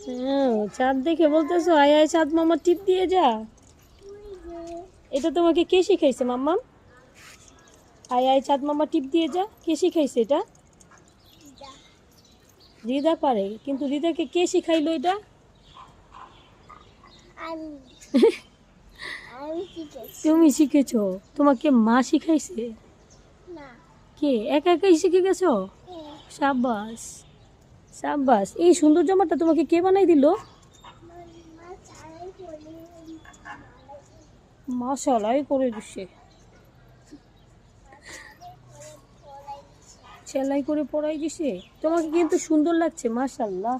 হ্যাঁ, চাঁদ দেখে বলতেছো আয় আয় চাঁদ মামা টিপ দিয়ে যা। এটা তোমাকে কে শিখাইছে মাম্মা? আয় আয় চাঁদ মামা টিপ দিয়ে যা, কে শিখাইছে এটা? রিদা পারে, কিন্তু রিদাকে কে শিখাইলো এটা? তুমি শিখেছো? তোমাকে মা শিখাইছে? কে? একা একাই শিখে গেছো? সাবাস সাবাস। এই সুন্দর জামাটা তোমাকে কে বানাই দিল? মা সেলাই করে দিছে। সেলাই করে পরাই দিছে। তোমাকে কিন্তু সুন্দর লাগছে, মাশাআল্লাহ।